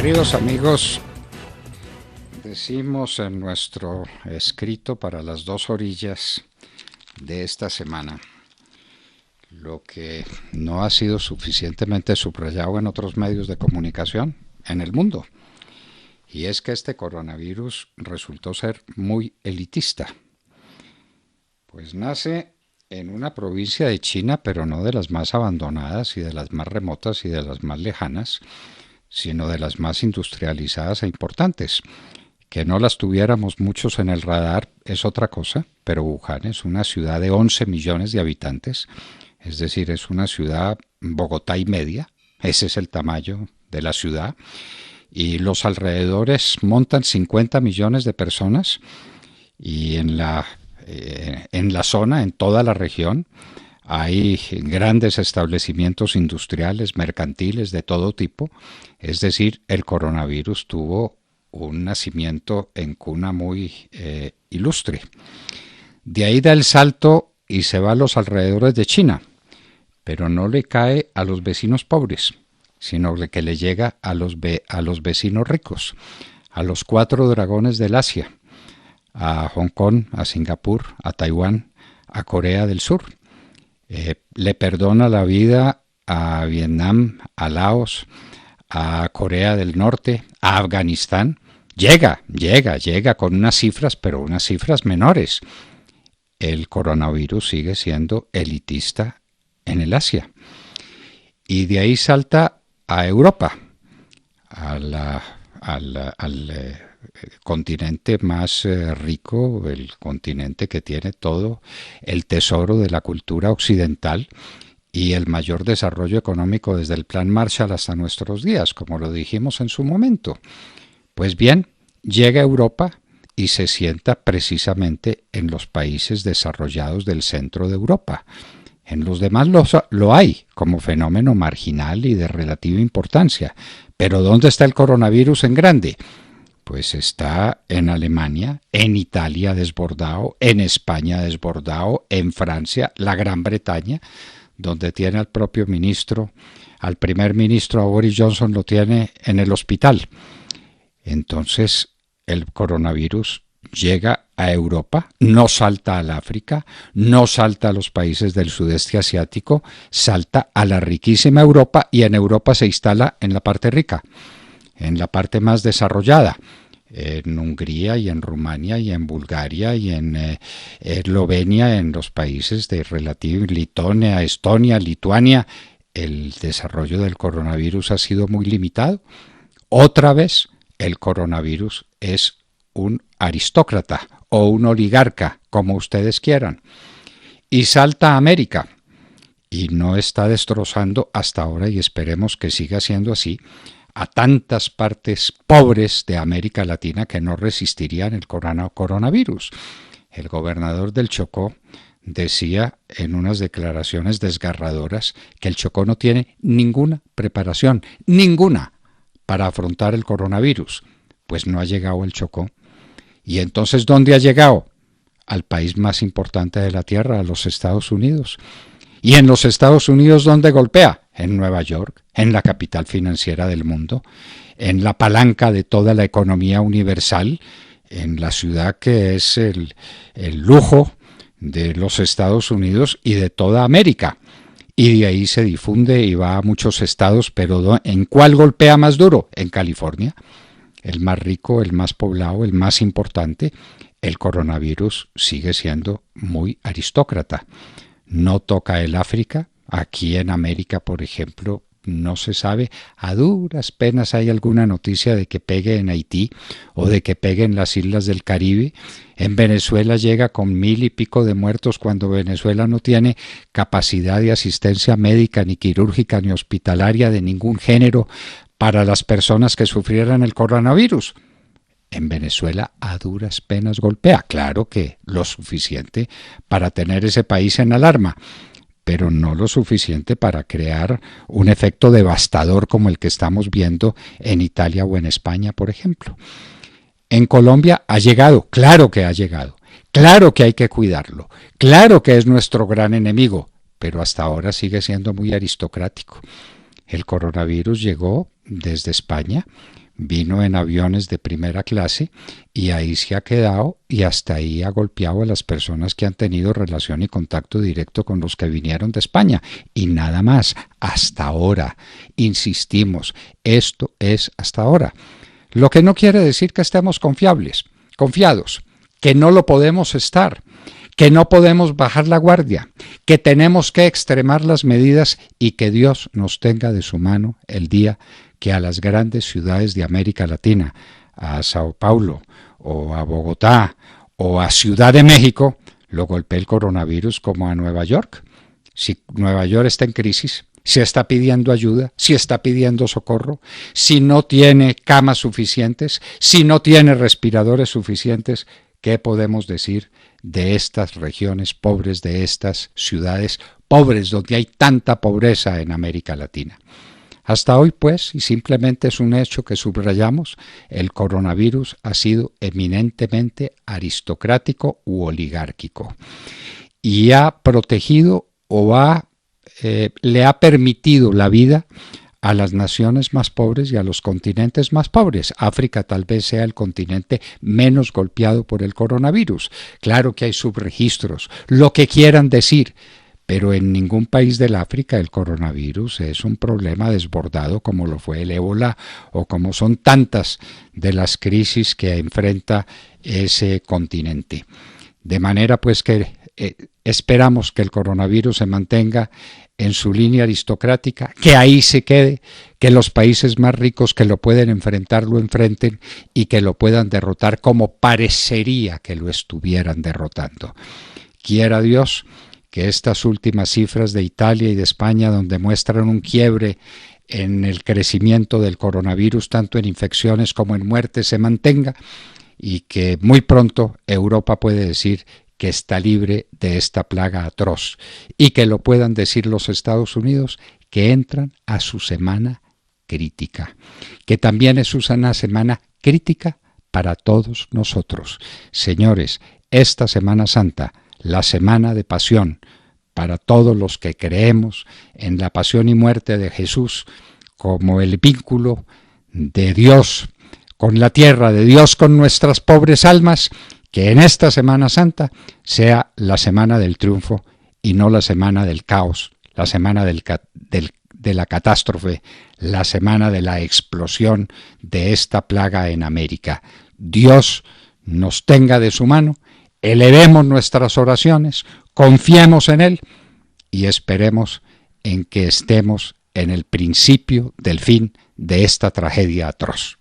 Queridos amigos, decimos en nuestro escrito para las dos orillas de esta semana lo que no ha sido suficientemente subrayado en otros medios de comunicación en el mundo, y es que este coronavirus resultó ser muy elitista. Pues nace en una provincia de China, pero no de las más abandonadas y de las más remotas y de las más lejanas, sino de las más industrializadas e importantes. Que no las tuviéramos muchos en el radar es otra cosa, pero Wuhan es una ciudad de 11 millones de habitantes, es decir, es una ciudad Bogotá y media, ese es el tamaño de la ciudad, y los alrededores montan 50 millones de personas, y en la zona, en toda la región, hay grandes establecimientos industriales, mercantiles, de todo tipo. Es decir, el coronavirus tuvo un nacimiento en cuna muy ilustre. De ahí da el salto y se va a los alrededores de China, pero no le cae a los vecinos pobres, sino que le llega a los vecinos ricos, a los 4 dragones del Asia, a Hong Kong, a Singapur, a Taiwán, a Corea del Sur. Le perdona la vida a Vietnam, a Laos, a Corea del Norte, a Afganistán. Llega con unas cifras, pero unas cifras menores. El coronavirus sigue siendo elitista en el Asia. Y de ahí salta a Europa, al continente más rico, el continente que tiene todo el tesoro de la cultura occidental y el mayor desarrollo económico desde el Plan Marshall hasta nuestros días, como lo dijimos en su momento. Pues bien, llega a Europa y se sienta precisamente en los países desarrollados del centro de Europa. En los demás lo hay como fenómeno marginal y de relativa importancia. Pero ¿dónde está el coronavirus en grande? Pues está en Alemania, en Italia desbordado, en España desbordado, en Francia, la Gran Bretaña, donde tiene al propio ministro, al primer ministro, a Boris Johnson, lo tiene en el hospital. Entonces el coronavirus llega a Europa, no salta al África, no salta a los países del sudeste asiático, salta a la riquísima Europa, y en Europa se instala en la parte rica, en la parte más desarrollada, en Hungría y en Rumania y en Bulgaria y en Eslovenia, en los países de relativa Letonia, Estonia, Lituania. El desarrollo del coronavirus ha sido muy limitado. Otra vez, el coronavirus es un aristócrata o un oligarca, como ustedes quieran, y salta a América y no está destrozando hasta ahora, y esperemos que siga siendo así, a tantas partes pobres de América Latina que no resistirían el coronavirus. El gobernador del Chocó decía en unas declaraciones desgarradoras que el Chocó no tiene ninguna preparación, ninguna, para afrontar el coronavirus. Pues no ha llegado el Chocó. ¿Y entonces dónde ha llegado? Al país más importante de la Tierra, a los Estados Unidos. ¿Y en los Estados Unidos dónde golpea? En Nueva York, en la capital financiera del mundo, en la palanca de toda la economía universal, en la ciudad que es el lujo de los Estados Unidos y de toda América. Y de ahí se difunde y va a muchos estados, pero ¿en cuál golpea más duro? En California, el más rico, el más poblado, el más importante. El coronavirus sigue siendo muy aristócrata. No toca el África. Aquí en América, por ejemplo, no se sabe. A duras penas hay alguna noticia de que pegue en Haití o de que pegue en las islas del Caribe. En Venezuela llega con 1000 y pico de muertos, cuando Venezuela no tiene capacidad de asistencia médica, ni quirúrgica, ni hospitalaria de ningún género para las personas que sufrieran el coronavirus. En Venezuela a duras penas golpea, claro que lo suficiente para tener ese país en alarma, pero no lo suficiente para crear un efecto devastador como el que estamos viendo en Italia o en España, por ejemplo. En Colombia ha llegado, claro que ha llegado, claro que hay que cuidarlo, claro que es nuestro gran enemigo, pero hasta ahora sigue siendo muy aristocrático. El coronavirus llegó desde España, vino en aviones de primera clase y ahí se ha quedado y hasta ahí ha golpeado a las personas que han tenido relación y contacto directo con los que vinieron de España. Y nada más, hasta ahora. Insistimos, esto es hasta ahora. Lo que no quiere decir que estemos confiados, que no lo podemos estar, que no podemos bajar la guardia, que tenemos que extremar las medidas y que Dios nos tenga de su mano el día que a las grandes ciudades de América Latina, a Sao Paulo o a Bogotá o a Ciudad de México, lo golpee el coronavirus como a Nueva York. Si Nueva York está en crisis, si está pidiendo ayuda, si está pidiendo socorro, si no tiene camas suficientes, si no tiene respiradores suficientes, ¿qué podemos decir de estas regiones pobres, de estas ciudades pobres, donde hay tanta pobreza en América Latina? Hasta hoy, pues, y simplemente es un hecho que subrayamos, el coronavirus ha sido eminentemente aristocrático u oligárquico y ha protegido o le ha permitido la vida a las naciones más pobres y a los continentes más pobres. África tal vez sea el continente menos golpeado por el coronavirus. Claro que hay subregistros, lo que quieran decir, pero en ningún país del África el coronavirus es un problema desbordado como lo fue el ébola o como son tantas de las crisis que enfrenta ese continente. De manera pues que esperamos que el coronavirus se mantenga en su línea aristocrática, que ahí se quede, que los países más ricos que lo pueden enfrentar lo enfrenten y que lo puedan derrotar como parecería que lo estuvieran derrotando. Quiera Dios que estas últimas cifras de Italia y de España, donde muestran un quiebre en el crecimiento del coronavirus, tanto en infecciones como en muertes, se mantenga y que muy pronto Europa puede decir que está libre de esta plaga atroz y que lo puedan decir los Estados Unidos, que entran a su semana crítica, que también es una semana crítica para todos nosotros. Señores, esta Semana Santa, la semana de pasión, para todos los que creemos en la pasión y muerte de Jesús como el vínculo de Dios con la tierra, de Dios con nuestras pobres almas, que en esta Semana Santa sea la semana del triunfo y no la semana del caos, la semana de la catástrofe, la semana de la explosión de esta plaga en América. Dios nos tenga de su mano, elevemos nuestras oraciones, confiemos en Él y esperemos en que estemos en el principio del fin de esta tragedia atroz.